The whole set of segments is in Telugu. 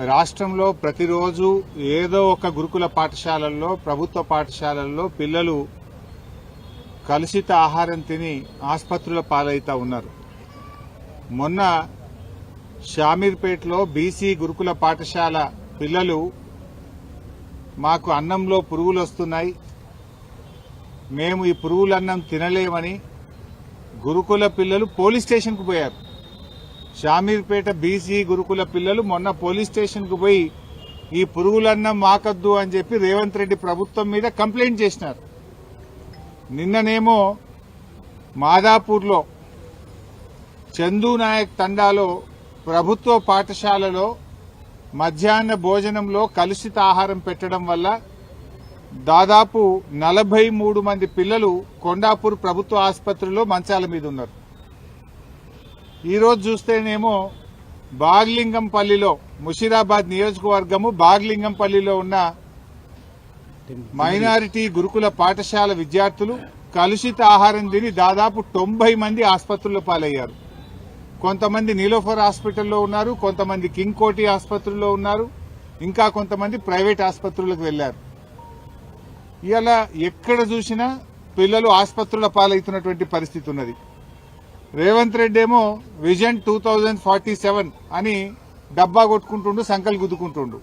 రాష్ట్రంలో ప్రతిరోజు ఏదో ఒక గురుకుల పాఠశాలల్లో ప్రభుత్వ పాఠశాలల్లో పిల్లలు కలుషిత ఆహారం తిని ఆసుపత్రుల పాలవుతా ఉన్నారు. మొన్న షామీర్పేటలో బీసీ గురుకుల పాఠశాల పిల్లలు మాకు అన్నంలో పురుగులు వస్తున్నాయి, మేము ఈ పురుగులన్నం తినలేమని గురుకుల పిల్లలు పోలీస్ స్టేషన్కు పోయారు. షామీర్పేట బీసీ గురుకుల పిల్లలు మొన్న పోలీస్ స్టేషన్కు పోయి ఈ పురుగులన్నం మాకద్దు అని చెప్పి రేవంత్ రెడ్డి ప్రభుత్వం మీద కంప్లైంట్ చేసినారు. నిన్ననేమో మాదాపూర్లో చందూ నాయక్ తండాలో ప్రభుత్వ పాఠశాలలో మధ్యాహ్న భోజనంలో కలుషిత ఆహారం పెట్టడం వల్ల దాదాపు 43 మంది పిల్లలు కొండాపూర్ ప్రభుత్వ ఆసుపత్రిలో మంచాల మీద ఉన్నారు. ఈరోజు చూస్తేనేమో బాగ్లింగంపల్లిలో ముషీరాబాద్ నియోజకవర్గము బాగ్లింగంపల్లిలో ఉన్న మైనారిటీ గురుకుల పాఠశాల విద్యార్థులు కలుషిత ఆహారం తిని దాదాపు 90 మంది ఆసుపత్రుల్లో పాలయ్యారు. కొంతమంది నీలోఫర్ హాస్పిటల్లో ఉన్నారు, కొంతమంది కింగ్ కోటి ఆసుపత్రుల్లో ఉన్నారు, ఇంకా కొంతమంది ప్రైవేట్ ఆసుపత్రులకు వెళ్లారు. ఇలా ఎక్కడ చూసినా పిల్లలు ఆసుపత్రుల పాలవుతున్నటువంటి పరిస్థితి ఉన్నది. రేవంత్ రెడ్డి ఏమో విజన్ 2047 అని డబ్బా కొట్టుకుంటుండు, సంకలు గుద్దుకుంటుండు.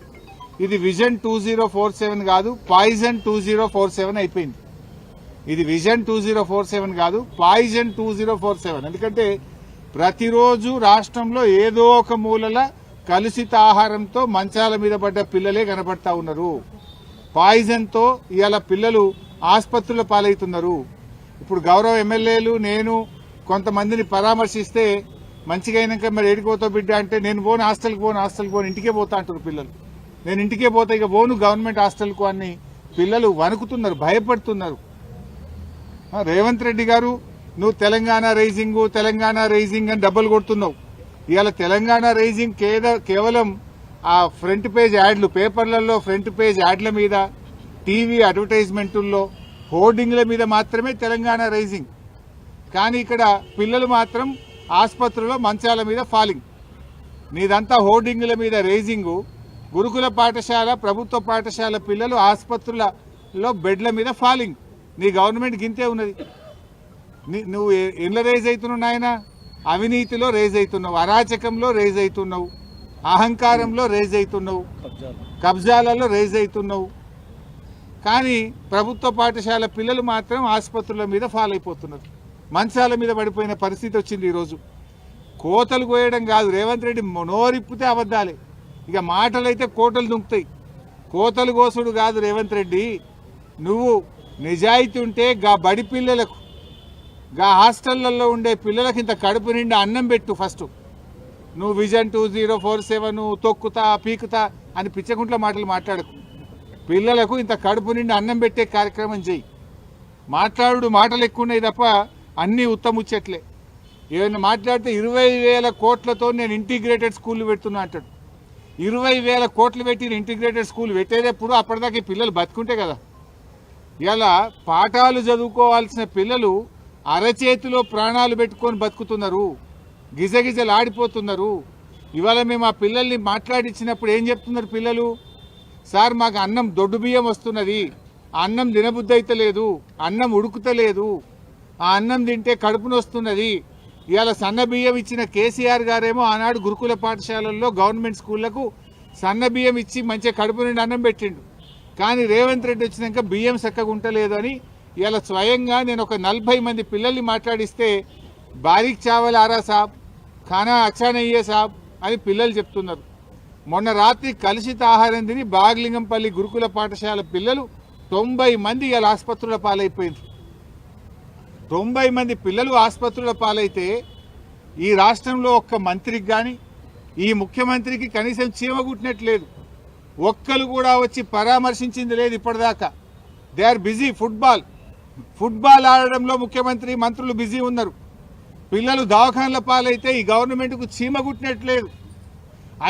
ఇది విజన్ 2047 కాదు, పాయిజన్ 2047 అయిపోయింది. ఇది విజన్ 2047 కాదు, పాయిజన్ 2047. ఎందుకంటే ప్రతిరోజు రాష్ట్రంలో ఏదో ఒక మూలల కలుషిత ఆహారంతో మంచాల మీద పడ్డ పిల్లలే కనబడతా ఉన్నారు. పాయిజన్ తో ఇవాళ పిల్లలు ఆసుపత్రుల పాలవుతున్నారు. ఇప్పుడు గౌరవ ఎమ్మెల్యేలు నేను కొంతమందిని పరామర్శిస్తే మంచిగా అయినాక మరి ఏడిపోతావు బిడ్డ అంటే నేను పోను, హాస్టల్కి పోను ఇంటికే పోతా అంటారు పిల్లలు. నేను ఇంటికే పోతా, ఇక పోను గవర్నమెంట్ హాస్టల్కు అని పిల్లలు వణుకుతున్నారు, భయపడుతున్నారు. రేవంత్ రెడ్డి గారు నువ్వు తెలంగాణ రైజింగ్ అని డబ్బులు కొడుతున్నావు. ఇవాళ తెలంగాణ రైజింగ్ కేవలం ఆ ఫ్రంట్ పేజ్ యాడ్లు, పేపర్లలో ఫ్రంట్ పేజ్ యాడ్ల మీద, టీవీ అడ్వర్టైజ్మెంటుల్లో, హోర్డింగ్ల మీద మాత్రమే తెలంగాణ రైజింగ్. కానీ ఇక్కడ పిల్లలు మాత్రం ఆసుపత్రుల్లో మంచాల మీద ఫాలింగ్. నీదంతా హోర్డింగ్ల మీద రైజింగు, గురుకుల పాఠశాల ప్రభుత్వ పాఠశాల పిల్లలు ఆసుపత్రులలో బెడ్ల మీద ఫాలింగ్. నీ గవర్నమెంట్ గింతే ఉన్నది. నువ్వు ఎట్లా రేజ్ అవుతున్నావు నాయన? అవినీతిలో రేజ్ అవుతున్నావు, అరాచకంలో రేజ్ అవుతున్నావు, అహంకారంలో రేజ్ అవుతున్నావు, కబ్జాలలో రేజ్ అవుతున్నావు. కానీ ప్రభుత్వ పాఠశాల పిల్లలు మాత్రం ఆసుపత్రుల మీద ఫాల్ అయిపోతున్నారు, మంచాల మీద పడిపోయిన పరిస్థితి వచ్చింది. ఈరోజు కోతలు కోయడం కాదు, రేవంత్ రెడ్డి నోరిప్పితే అబద్దాలే. ఇక మాటలైతే కోటలు దుంకుతాయి. కోతలు కోసుడు కాదు రేవంత్ రెడ్డి. నువ్వు నిజాయితీ ఉంటే గా బడి పిల్లలకు, గా హాస్టళ్లలో ఉండే పిల్లలకు ఇంత కడుపు నిండా అన్నం పెట్టు ఫస్ట్. నువ్వు విజన్ 2047 తొక్కుతా పీకుతా అని పిచ్చకుంట్ల మాటలు మాట్లాడకు. పిల్లలకు ఇంత కడుపు నిండా అన్నం పెట్టే కార్యక్రమం చెయ్యి. మాటలు ఎక్కువ ఉన్నాయి తప్ప అన్నీ ఉత్తముచ్చట్లే. ఏమైనా మాట్లాడితే 20,000 కోట్లతో నేను ఇంటిగ్రేటెడ్ స్కూల్ పెడుతున్నా అంటాడు. 20,000 కోట్లు పెట్టి ఇంటిగ్రేటెడ్ స్కూల్ పెట్టేటప్పుడు అప్పటిదాకా ఈ పిల్లలు బతుకుంటే కదా. ఇలా పాఠాలు చదువుకోవాల్సిన పిల్లలు అరచేతిలో ప్రాణాలు పెట్టుకొని బతుకుతున్నారు, గిజగిజలు ఆడిపోతున్నారు. ఇవాళ మేము ఆ పిల్లల్ని మాట్లాడించినప్పుడు ఏం చెప్తున్నారు పిల్లలు? సార్ మాకు అన్నం దొడ్డు బియ్యం వస్తున్నది, ఆ అన్నం తినబుద్ధి అయితే లేదు, అన్నం ఉడుకుతలేదు, ఆ అన్నం తింటే కడుపును వస్తున్నది. ఇవాళ సన్న బియ్యం ఇచ్చిన కేసీఆర్ గారేమో ఆనాడు గురుకుల పాఠశాలల్లో గవర్నమెంట్ స్కూళ్లకు సన్న బియ్యం ఇచ్చి మంచిగా కడుపు నుండి అన్నం పెట్టిండు. కానీ రేవంత్ రెడ్డి వచ్చినాక బియ్యం చక్కగా ఉంటలేదు అని ఇవాళ స్వయంగా నేను ఒక 40 మంది పిల్లల్ని మాట్లాడిస్తే బారీక్ చావల్ ఆరా సాబ్, ఖానా అచ్చా నయ్యే సాబ్ అని పిల్లలు చెప్తున్నారు. మొన్న రాత్రి కలుషిత ఆహారం తిని బాగ్లింగంపల్లి గురుకుల పాఠశాల పిల్లలు 90 మంది ఇవాళ ఆసుపత్రుల పాలైపోయింది. 90 మంది పిల్లలు ఆసుపత్రుల పాలైతే ఈ రాష్ట్రంలో ఒక్క మంత్రికి కానీ ఈ ముఖ్యమంత్రికి కనీసం చీమ కుట్టినట్లేదు. ఒక్కరు కూడా వచ్చి పరామర్శించింది లేదు ఇప్పటిదాకా. They are busy. ఫుట్బాల్ ఆడడంలో ముఖ్యమంత్రి మంత్రులు బిజీ ఉన్నారు. పిల్లలు దవాఖాన్ల పాలైతే ఈ గవర్నమెంట్కు చీమ కుట్టినట్లేదు.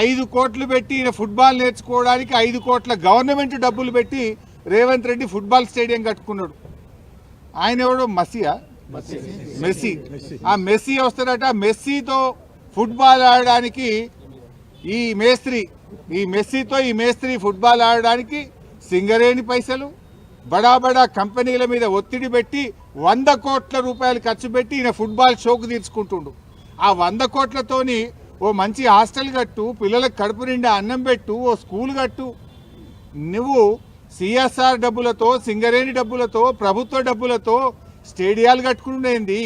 5 కోట్లు పెట్టి ఈయన ఫుట్బాల్ నేర్చుకోవడానికి 5 కోట్ల గవర్నమెంట్ డబ్బులు పెట్టి రేవంత్ రెడ్డి ఫుట్బాల్ స్టేడియం కట్టుకున్నాడు. ఆయన ఎవడో మెస్సీ. ఆ మెస్సీ వస్తాడట. మెస్సీతో ఫుట్బాల్ ఆడడానికి ఈ మేస్త్రి ఈ మెస్సీతో ఈ మేస్త్రి ఫుట్బాల్ ఆడడానికి సింగరేణి పైసలు బడా బడా కంపెనీల మీద ఒత్తిడి పెట్టి 100 కోట్ల రూపాయలు ఖర్చు పెట్టి ఈయన ఫుట్బాల్ షోకు తీర్చుకుంటుండు. ఆ 100 కోట్లతోని ఓ మంచి హాస్టల్ కట్టు, పిల్లలకు కడుపు నిండా అన్నం పెట్టు, ఓ స్కూల్ కట్టు. నువ్వు సిఎస్ఆర్ డబ్బులతో, సింగరేణి డబ్బులతో, ప్రభుత్వ డబ్బులతో స్టేడియాలు కట్టుకునేంది,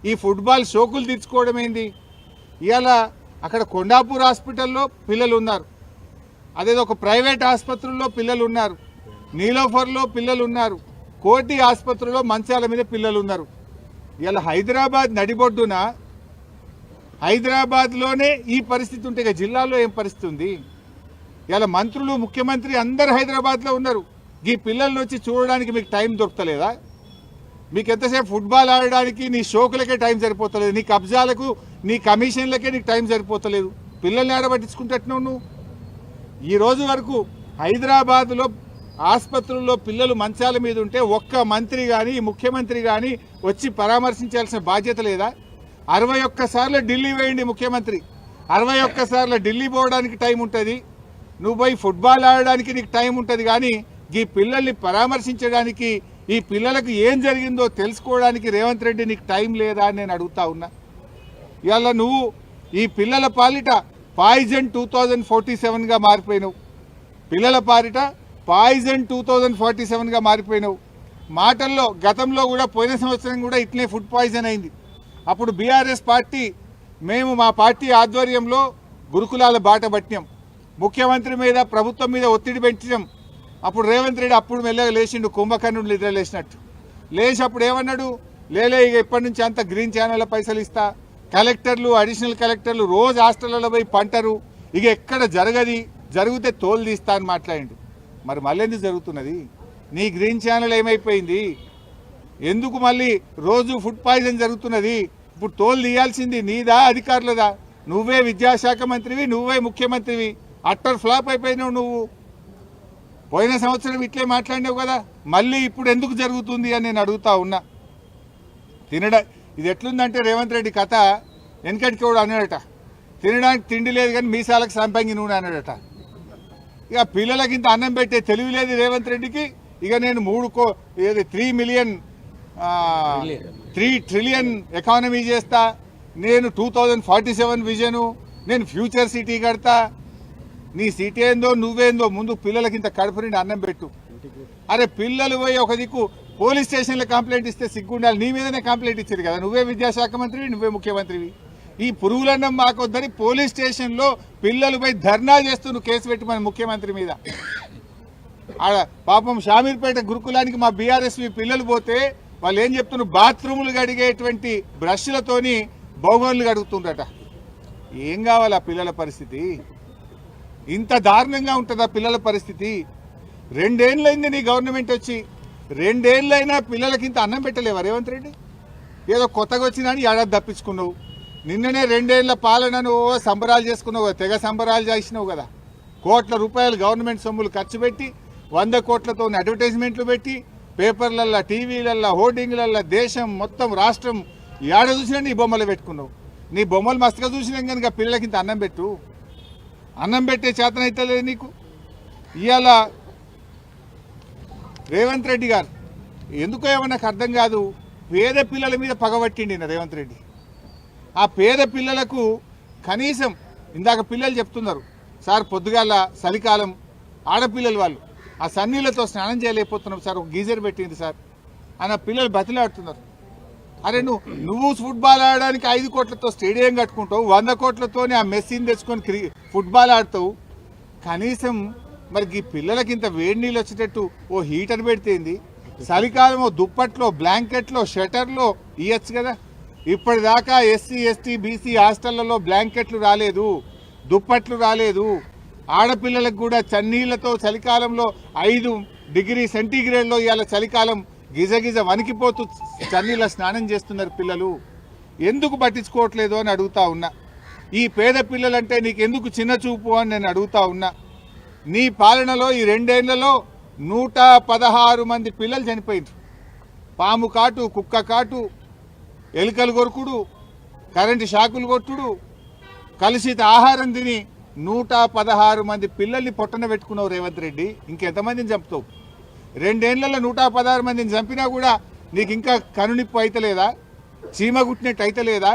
ఈ ఫుట్బాల్ షోకులు తీర్చుకోవడం ఏంది? ఇవాళ అక్కడ కొండాపూర్ హాస్పిటల్లో పిల్లలు ఉన్నారు, అదేదో ఒక ప్రైవేట్ ఆసుపత్రుల్లో పిల్లలు ఉన్నారు, నీలోఫర్లో పిల్లలు ఉన్నారు, కోటి ఆసుపత్రిలో మంచాల మీద పిల్లలు ఉన్నారు. ఇలా హైదరాబాద్ నడిబొడ్డున హైదరాబాద్లోనే ఈ పరిస్థితి ఉంటే ఇక జిల్లాలో ఏం పరిస్థితి ఉంది? ఇలా మంత్రులు, ముఖ్యమంత్రి అందరు హైదరాబాద్లో ఉన్నారు. ఈ పిల్లల్ని వచ్చి చూడడానికి మీకు టైం దొరకలేదా? మీకు ఎంతసేపు ఫుట్బాల్ ఆడడానికి నీ షోకులకే టైం సరిపోతలేదు, నీ కబ్జాలకు, నీ కమిషన్లకే నీకు టైం సరిపోతలేదు. పిల్లల్ని ఆడబట్టించుకుంటున్నావు నువ్వు. ఈ రోజు వరకు హైదరాబాద్లో ఆసుపత్రుల్లో పిల్లలు మంచాల మీద ఉంటే ఒక్క మంత్రి కానీ ముఖ్యమంత్రి కానీ వచ్చి పరామర్శించాల్సిన బాధ్యత లేదా? 61 సార్లు ఢిల్లీ వేయండి ముఖ్యమంత్రి, 61 సార్లు ఢిల్లీ పోవడానికి టైం ఉంటుంది, నువ్వు పోయి ఫుట్బాల్ ఆడడానికి నీకు టైం ఉంటుంది. కానీ ఈ పిల్లల్ని పరామర్శించడానికి, ఈ పిల్లలకు ఏం జరిగిందో తెలుసుకోవడానికి రేవంత్ రెడ్డి నీకు టైం లేదా అని నేను అడుగుతా ఉన్నా. ఇవాళ నువ్వు ఈ పిల్లల పాలిట పాయిజన్ 2047గా మారిపోయినావు. పిల్లల పాలిట పాయిజన్ 2047గా మారిపోయినావు. మాటల్లో గతంలో కూడా పోయిన సంవత్సరం కూడా ఇట్లే ఫుడ్ పాయిజన్ అయింది. అప్పుడు బీఆర్ఎస్ పార్టీ, మేము మా పార్టీ ఆధ్వర్యంలో గురుకులాల బాట పట్టినాం, ముఖ్యమంత్రి మీద ప్రభుత్వం మీద ఒత్తిడి పెంచాం. అప్పుడు రేవంత్ రెడ్డి అప్పుడు మెల్లగా లేచిండు, కుంభకర్ణుడు నిద్ర లేచినట్టు లేచి అప్పుడు ఏమన్నాడు, లేలే ఇక ఇప్పటి నుంచి అంత గ్రీన్ ఛానల్ పైసలు ఇస్తా, కలెక్టర్లు, అడిషనల్ కలెక్టర్లు రోజు హాస్టళ్లలో పోయి పంటరు, ఇక ఎక్కడ జరగది, జరిగితే తోలు తీస్తా అని మాట్లాడిండు. మరి మళ్ళీ ఎందుకు జరుగుతున్నది? నీ గ్రీన్ ఛానల్ ఏమైపోయింది? ఎందుకు మళ్ళీ రోజు ఫుడ్ పాయిజన్ జరుగుతున్నది? ఇప్పుడు తోలు తీయాల్సింది నీదా అధికారులదా? నువ్వే విద్యాశాఖ మంత్రివి, నువ్వే ముఖ్యమంత్రివి, అట్టర్ ఫ్లాప్ అయిపోయినావు నువ్వు. పోయిన సంవత్సరం ఇట్లే మాట్లాడినావు కదా, మళ్ళీ ఇప్పుడు ఎందుకు జరుగుతుంది అని నేను అడుగుతా ఉన్నా. ఇది ఎట్లుందంటే రేవంత్ రెడ్డి కథ వెనకటికి కూడా అన్నాడట, తినడానికి తిండి లేదు కానీ మీసాలకు సంపంగి నూనె అన్నాడట. ఇక పిల్లలకి ఇంత అన్నం పెట్టే తెలివి లేదు రేవంత్ రెడ్డికి. ఇక నేను 3 ట్రిలియన్ ఎకానమీ చేస్తా, నేను 2047 విజను, నేను ఫ్యూచర్ సిటీ కడతా. నీ సిటీ ఏందో నువ్వేందో, ముందు పిల్లలకి ఇంత కడుపు నిండి అన్నం పెట్టు. అరే పిల్లలు పోయి ఒక దిక్కు పోలీస్ స్టేషన్లో కంప్లైంట్ ఇస్తే సిగ్గుండాలి, నీ మీదనే కంప్లైంట్ ఇచ్చారు కదా, నువ్వే విద్యాశాఖ మంత్రివి, నువ్వే ముఖ్యమంత్రివి. ఈ పురుగులన్నం మాకొద్దని పోలీస్ స్టేషన్లో పిల్లలు పోయి ధర్నా చేస్తూ నువ్వు కేసు పెట్టి మన ముఖ్యమంత్రి మీద. ఆడ పాపం షామీర్పేట గురుకులానికి మా బీఆర్ఎస్వి పిల్లలు పోతే వాళ్ళు ఏం చెప్తున్నారు, బాత్రూములు కడిగేటువంటి బ్రష్లతోని బౌగోన్లు కడుగుతుండట. ఏం కావాలి ఆ పిల్లల పరిస్థితి? ఇంత దారుణంగా ఉంటుందా పిల్లల పరిస్థితి? 2 ఏళ్ళైంది నీ గవర్నమెంట్ వచ్చి, 2 ఏళ్ళైనా పిల్లలకి ఇంత అన్నం పెట్టలేవా రేవంత్ రెడ్డి? ఏదో కొత్తగా వచ్చినా ఏడాది తప్పించుకున్నావు. నిన్ననే 2 ఏళ్ల పాలనను సంబరాలు చేసుకున్నావు కదా, తెగ సంబరాలు చేసినావు కదా. కోట్ల రూపాయలు గవర్నమెంట్ సొమ్ములు ఖర్చు పెట్టి 100 కోట్లతో అడ్వర్టైజ్మెంట్లు పెట్టి పేపర్లల్లో, టీవీలల్లో, హోర్డింగ్లల్లో దేశం మొత్తం, రాష్ట్రం ఏడ చూసినా నీ బొమ్మలు పెట్టుకున్నావు. నీ బొమ్మలు మస్తుగా చూసినాం కనుక పిల్లలకి ఇంత అన్నం పెట్టు. అన్నం పెట్టే చేతనైతే లేదు నీకు. ఇవాళ రేవంత్ రెడ్డి గారు ఎందుకో ఏమో నాకు అర్థం కాదు, పేద పిల్లల మీద పగబట్టిండి రేవంత్ రెడ్డి. ఆ పేద పిల్లలకు కనీసం, ఇందాక పిల్లలు చెప్తున్నారు సార్, పొద్దుగాల చలికాలం ఆడపిల్లలు వాళ్ళు ఆ సన్నీళ్లతో స్నానం చేయలేకపోతున్నాం సార్, ఒక గీజర్ పెట్టింది సార్ అని పిల్లలు బతిలాడుతున్నారు. అరే నువ్వు ఫుట్బాల్ ఆడడానికి 5 కోట్లతో స్టేడియం కట్టుకుంటావు, 100 కోట్లతోనే ఆ మెస్సీని తెచ్చుకొని ఫుట్బాల్ ఆడతావు. కనీసం మరి ఈ పిల్లలకి ఇంత వేడి నీళ్ళు వచ్చేటట్టు ఓ హీటర్ పెడితేంది, చలికాలం దుప్పట్లో, బ్లాంకెట్లో, షటర్లో ఇవ్వచ్చు కదా. ఇప్పటిదాకా ఎస్సీ, ఎస్టీ, బీసీ హాస్టళ్లలో బ్లాంకెట్లు రాలేదు, దుప్పట్లు రాలేదు. ఆడపిల్లలకు కూడా చన్నీళ్లతో చలికాలంలో 5 డిగ్రీ సెంటీగ్రేడ్లో ఇవాళ చలికాలం గిజగిజ వణికిపోతూ చన్నీళ్ళ స్నానం చేస్తున్నారు పిల్లలు. ఎందుకు పట్టించుకోవట్లేదు అని అడుగుతా ఉన్నా. ఈ పేద పిల్లలంటే నీకెందుకు చిన్న చూపు అని నేను అడుగుతా ఉన్నా. నీ పాలనలో ఈ 2 ఏళ్లలో 116 మంది పిల్లలు చనిపోయింది. పాము కాటు, కుక్క కాటు, ఎలుకలు కొరుకుడు, కరెంటు షాకులు కొట్టుడు, కలుషిత ఆహారం తిని 116 మంది పిల్లల్ని పొట్టన పెట్టుకున్నావు రేవంత్ రెడ్డి. ఇంకెంతమందిని చంపుతావు? 2 ఏళ్లలో 116 మందిని చంపినా కూడా నీకు ఇంకా కనునిప్పు అయితలేదా? చీమ గుట్టినట్టు అయితలేదా?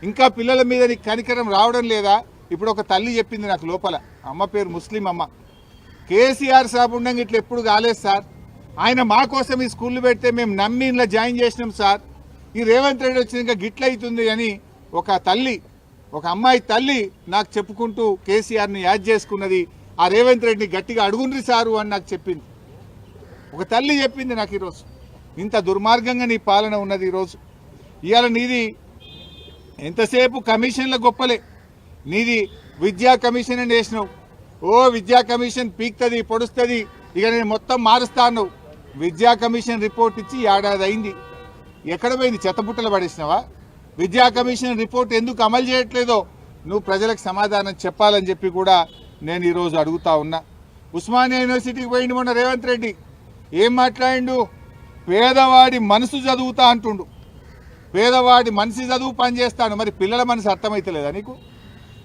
ఇంకా పిల్లల మీద నీకు కనికరం రావడం లేదా? ఇప్పుడు ఒక తల్లి చెప్పింది నాకు లోపల, అమ్మ పేరు ముస్లిం అమ్మ, కేసీఆర్ సాబ్ ఉండగా ఇట్లా ఎప్పుడు కాలేదు సార్, ఆయన మా కోసం ఈ స్కూళ్ళు పెడితే మేము నమ్మి ఇలా జాయిన్ చేసినాం సార్, ఈ రేవంత్ రెడ్డి వచ్చినాక గిట్ల అవుతుంది అని ఒక తల్లి, ఒక అమ్మాయి తల్లి నాకు చెప్పుకుంటూ కేసీఆర్ని యాద్ చేసుకున్నది. ఆ రేవంత్ రెడ్డిని గట్టిగా అడుగుండ్రి సారు అని నాకు చెప్పింది. ఒక తల్లి చెప్పింది నాకు ఈరోజు. ఇంత దుర్మార్గంగా నీ పాలన ఉన్నది ఈరోజు. ఇవాళ నీది ఎంతసేపు కమిషన్ల గొప్పలే, నీది విద్యా కమిషన్ అని వేసినావు. ఓ విద్యా కమిషన్ పీక్తుంది పొడుస్తుంది, ఇక నేను మొత్తం మారుస్తాను. విద్యా కమిషన్ రిపోర్ట్ ఇచ్చి ఏడాది అయింది, ఎక్కడ పోయింది? చెత్తపుట్టలు పడేసినావా? విద్యా కమిషన్ రిపోర్ట్ ఎందుకు అమలు చేయట్లేదో నువ్వు ప్రజలకు సమాధానం చెప్పాలని చెప్పి కూడా నేను ఈరోజు అడుగుతా ఉన్నా. ఉస్మానియా యూనివర్సిటీకి పోయిండు మొన్న రేవంత్ రెడ్డి, ఏం మాట్లాడిండు? పేదవాడి మనసు చదువుతా అంటుండు. పేదవాడి మనసు చదువు పనిచేస్తాను. మరి పిల్లల మనసు అర్థమైతలేదా నీకు?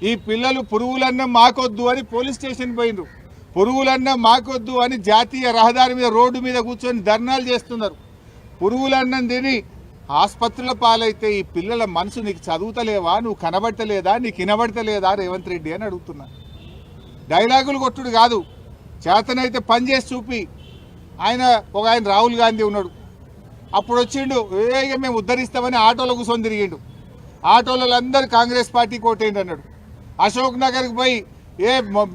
ఈ పిల్లలు పురుగులన్నం మాకొద్దు అని పోలీస్ స్టేషన్ పోయినరు, పురుగులన్నం మాకొద్దు అని జాతీయ రహదారి మీద రోడ్డు మీద కూర్చొని ధర్నాలు చేస్తున్నారు. పురుగులన్నం తిని ఆసుపత్రుల పాలైతే ఈ పిల్లల మనసు నీకు చదువుతలేవా? నువ్వు కనబడతలేదా? నీకు వినబడతలేదా రేవంత్ రెడ్డి అని అడుగుతున్నా. డైలాగులు కొట్టుడు కాదు, చేతనైతే పని చేసి చూపి. ఆయన రాహుల్ గాంధీ ఉన్నాడు, అప్పుడు వచ్చిండు, ఇక మేము ఉద్ధరిస్తామని ఆటోలో కూర్చొని తిరిగిండు. ఆటోలలో అందరు కాంగ్రెస్ పార్టీ కోటేయండి అన్నాడు. అశోక్ నగర్కి పోయి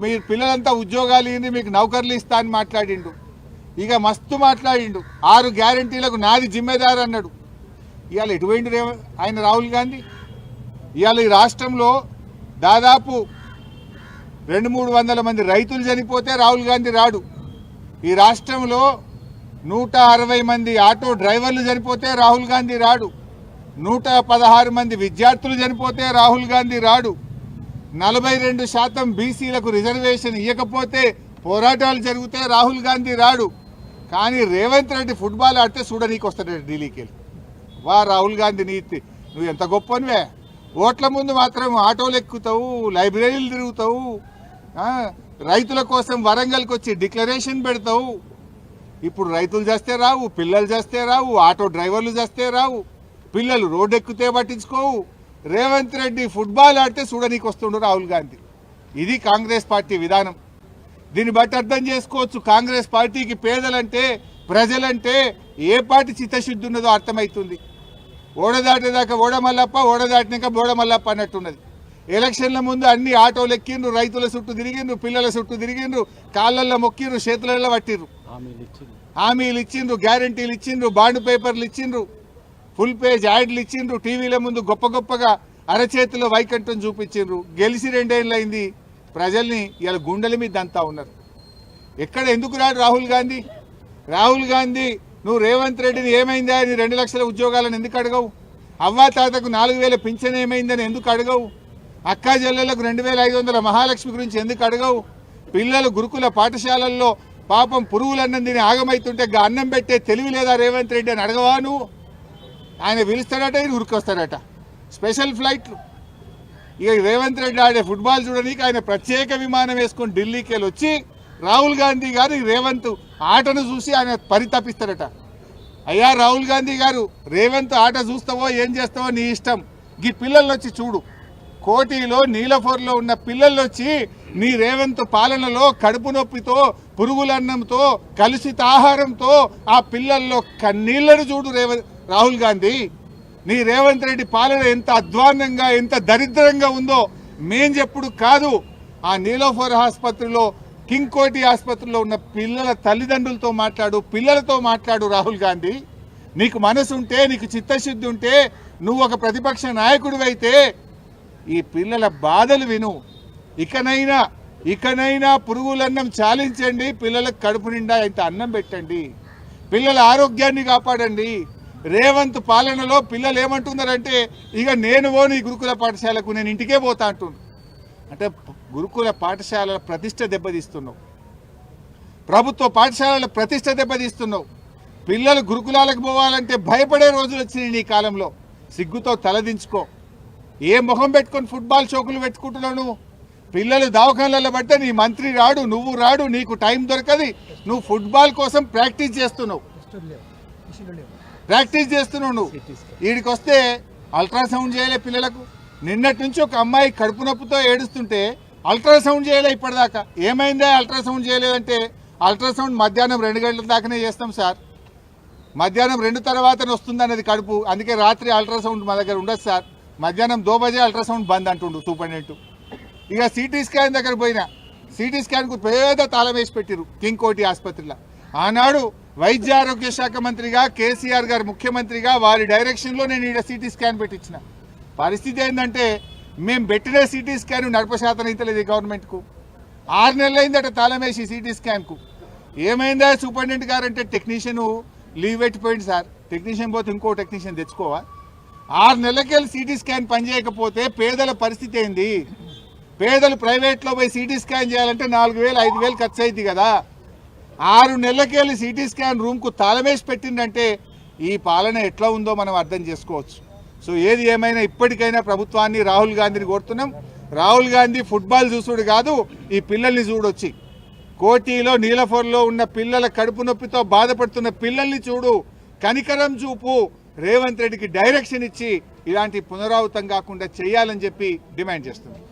మీరు పిల్లలంతా ఉద్యోగాలు ఇవ్వండి, మీకు నౌకర్లు ఇస్తా అని మాట్లాడిండు. ఇక మస్తు మాట్లాడిండు. 6 గ్యారంటీలకు నాది జిమ్మేదారు అన్నాడు. ఇవాళ ఎటువంటి ఆయన రాహుల్ గాంధీ? ఇవాళ ఈ రాష్ట్రంలో దాదాపు 200-300 మంది రైతులు చనిపోతే రాహుల్ గాంధీ రాడు. ఈ రాష్ట్రంలో 160 మంది ఆటో డ్రైవర్లు చనిపోతే రాహుల్ గాంధీ రాడు. 116 మంది విద్యార్థులు చనిపోతే రాహుల్ గాంధీ రాడు. 42% బీసీలకు రిజర్వేషన్ ఇవ్వకపోతే పోరాటాలు జరిగితే రాహుల్ గాంధీ రాడు. కానీ రేవంత్ రెడ్డి ఫుట్బాల్ ఆడితే చూడనీకి వస్తాడు ఢిల్లీకి వెళ్ళి. వా రాహుల్ గాంధీ నీతి, నువ్వు ఎంత గొప్పనివే. ఓట్ల ముందు మాత్రం ఆటోలు ఎక్కుతావు, లైబ్రరీలు తిరుగుతావు, రైతుల కోసం వరంగల్కి వచ్చి డిక్లరేషన్ పెడతావు. ఇప్పుడు రైతులు చేస్తే రావు, పిల్లలు చేస్తే రావు, ఆటో డ్రైవర్లు చేస్తే రావు, పిల్లలు రోడ్డు ఎక్కితే పట్టించుకోవు. రేవంత్ రెడ్డి ఫుట్బాల్ ఆడితే చూడనీకి వస్తుండు రాహుల్ గాంధీ. ఇది కాంగ్రెస్ పార్టీ విధానం. దీన్ని బట్టి అర్థం చేసుకోవచ్చు కాంగ్రెస్ పార్టీకి పేదలంటే, ప్రజలంటే ఏ పార్టీ చిత్తశుద్ధి ఉన్నదో అర్థమవుతుంది. ఓడదాటేదాకా ఓడమల్లప్ప, ఓడదాటినాక బోడమల్లప్ప అన్నట్టున్నది. ఎలక్షన్ల ముందు అన్ని ఆటోలు ఎక్కిండ్రు, రైతుల చుట్టూ తిరిగిండ్రు, పిల్లల చుట్టూ తిరిగిండ్రు, కాళ్ళల్లో మొక్కిండ్రు, చేతులలో పట్టిండ్రు, హామీలు ఇచ్చిండ్రు, గ్యారంటీలు ఇచ్చిండ్రు, బాండ్ పేపర్లు ఇచ్చిండ్రు, ఫుల్ పేజ్ యాడ్లు ఇచ్చిండ్రు, టీవీల ముందు గొప్ప గొప్పగా అరచేతిలో వైకంఠం చూపించిండ్రు. గెలిచి 2 ఏళ్ళు అయింది. ప్రజల్ని ఇలా గుండెల మీద అంతా ఉన్నారు. ఎక్కడ ఎందుకు రాడు రాహుల్ గాంధీ? రాహుల్ గాంధీ నువ్వు రేవంత్ రెడ్డిని ఏమైందా అని 2 లక్షల ఉద్యోగాలను ఎందుకు అడగవు? అవ్వా తాతకు 4000 పింఛన్ ఏమైందని ఎందుకు అడగవు? అక్కా చెల్లెలకు 2500 మహాలక్ష్మి గురించి ఎందుకు అడగవు? పిల్లలు గురుకుల పాఠశాలల్లో పాపం పురుగులన్నం తిని ఆగమైతుంటే అన్నం పెట్టే తెలివి లేదా రేవంత్ రెడ్డి అని అడగవా నువ్వు? ఆయన పిలుస్తాడట, ఈయన ఉరికొస్తాడట, స్పెషల్ ఫ్లైట్లు. ఇక రేవంత్ రెడ్డి ఆడే ఫుట్బాల్ చూడడానికి ఆయన ప్రత్యేక విమానం వేసుకొని ఢిల్లీకి వెళ్ళి వచ్చి రాహుల్ గాంధీ గారు రేవంత్ ఆటను చూసి ఆయన పరితపిస్తాడట. అయ్యా రాహుల్ గాంధీ గారు, రేవంత్ ఆట చూస్తావో ఏం చేస్తావో నీ ఇష్టం. ఈ పిల్లలు వచ్చి చూడు, కోటిలో నీలఫోర్లో ఉన్న పిల్లలు వచ్చి నీ రేవంత్ పాలనలో కడుపు నొప్పితో, పురుగులన్నంతో, కలుషిత ఆహారంతో ఆ పిల్లల్లో కన్నీళ్లను చూడు రాహుల్ గాంధీ. నీ రేవంత్ రెడ్డి పాలన ఎంత అధ్వాన్నంగా, ఎంత దరిద్రంగా ఉందో మేం చెప్పుడు కాదు. ఆ నీలోఫర్ ఆసుపత్రిలో, కింగ్ కోటి ఆసుపత్రిలో ఉన్న పిల్లల తల్లిదండ్రులతో మాట్లాడు, పిల్లలతో మాట్లాడు రాహుల్ గాంధీ. నీకు మనసు ఉంటే, నీకు చిత్తశుద్ధి ఉంటే, నువ్వు ఒక ప్రతిపక్ష నాయకుడివైతే ఈ పిల్లల బాధలు విను. ఇకనైనా పురుగులన్నం చాలించండి, పిల్లలకు కడుపు నిండా ఇంత అన్నం పెట్టండి, పిల్లల ఆరోగ్యాన్ని కాపాడండి. రేవంత్ పాలనలో పిల్లలు ఏమంటున్నారంటే, ఇక నేను నీ గురుకుల పాఠశాలకు, నేను ఇంటికే పోతా అంటున్నాను. అంటే గురుకుల పాఠశాలల ప్రతిష్ట దెబ్బతీస్తున్నావు, ప్రభుత్వ పాఠశాలల ప్రతిష్ట దెబ్బతీస్తున్నావు. పిల్లలు గురుకులాలకు పోవాలంటే భయపడే రోజులు వచ్చినాయి నీ కాలంలో. సిగ్గుతో తలదించుకో. ఏ మొహం పెట్టుకొని ఫుట్బాల్ షోకులు పెట్టుకుంటున్నావు నువ్వు? పిల్లలు దవాఖానలలో పడితే నీ మంత్రి రాడు, నువ్వు రాడు, నీకు టైం దొరకది. నువ్వు ఫుట్బాల్ కోసం ప్రాక్టీస్ చేస్తున్నావు నువ్వు. వీడికి వస్తే అల్ట్రాసౌండ్ చేయలే పిల్లలకు. నిన్నటి నుంచి ఒక అమ్మాయి కడుపు నొప్పితో ఏడుస్తుంటే అల్ట్రాసౌండ్ చేయలే ఇప్పటిదాకా. ఏమైందా అల్ట్రాసౌండ్ చేయలేదంటే, అల్ట్రాసౌండ్ మధ్యాహ్నం 2 గంటల దాకానే చేస్తాం సార్, మధ్యాహ్నం 2 తర్వాతనే వస్తుంది అన్నది కడుపు, అందుకే రాత్రి అల్ట్రాసౌండ్ మా దగ్గర ఉండదు సార్, మధ్యాహ్నం 2 బజే అల్ట్రాసౌండ్ బంద్ అంటుండు సూపరింటెండెంట్. ఇక సిటీ స్కాన్ దగ్గర పోయినా, సిటీ స్కాన్కు పేద తాళం వేసి పెట్టిరు కింగ్ కోటి ఆసుపత్రిలో. ఆనాడు వైద్య ఆరోగ్య శాఖ మంత్రిగా కేసీఆర్ గారు ముఖ్యమంత్రిగా వారి డైరెక్షన్లో నేను ఇక్కడ సిటీ స్కాన్ పెట్టించిన. పరిస్థితి ఏంటంటే, మేము పెట్టిన సిటీ స్కాన్ నడపశాతం ఇంతలేదు గవర్నమెంట్కు. 6 నెలలు అయిందట తాళం వేసి సిటీ స్కాన్కు. ఏమైందా సూపరింటెండెంట్ గారు అంటే, టెక్నీషియన్ లీవ్ పెట్టిపోయింది సార్, టెక్నీషియన్ పోతే ఇంకో టెక్నీషియన్ తెచ్చుకోవా? 6 నెలలకెళ్ళి సిటీ స్కాన్ పనిచేయకపోతే పేదల పరిస్థితి ఏంది? పేదలు ప్రైవేట్లో పోయి సిటీ స్కాన్ చేయాలంటే 4,000 5,000 ఖర్చు అయింది కదా. 6 నెలలకెళ్ళి సిటీ స్కాన్ రూమ్కు తాళమేసి పెట్టిందంటే ఈ పాలన ఎట్లా ఉందో మనం అర్థం చేసుకోవచ్చు. సో ఏది ఏమైనా ఇప్పటికైనా ప్రభుత్వాన్ని, రాహుల్ గాంధీని కోరుతున్నాం, రాహుల్ గాంధీ ఫుట్బాల్ చూసుడు కాదు, ఈ పిల్లల్ని చూడొచ్చి కోటిలో నీలఫర్లో ఉన్న పిల్లల కడుపు నొప్పితో బాధపడుతున్న పిల్లల్ని చూడు, కనికరం చూపు, రేవంత్ రెడ్డికి డైరెక్షన్ ఇచ్చి ఇలాంటి పునరావృతం కాకుండా చేయాలని చెప్పి డిమాండ్ చేస్తున్నాం.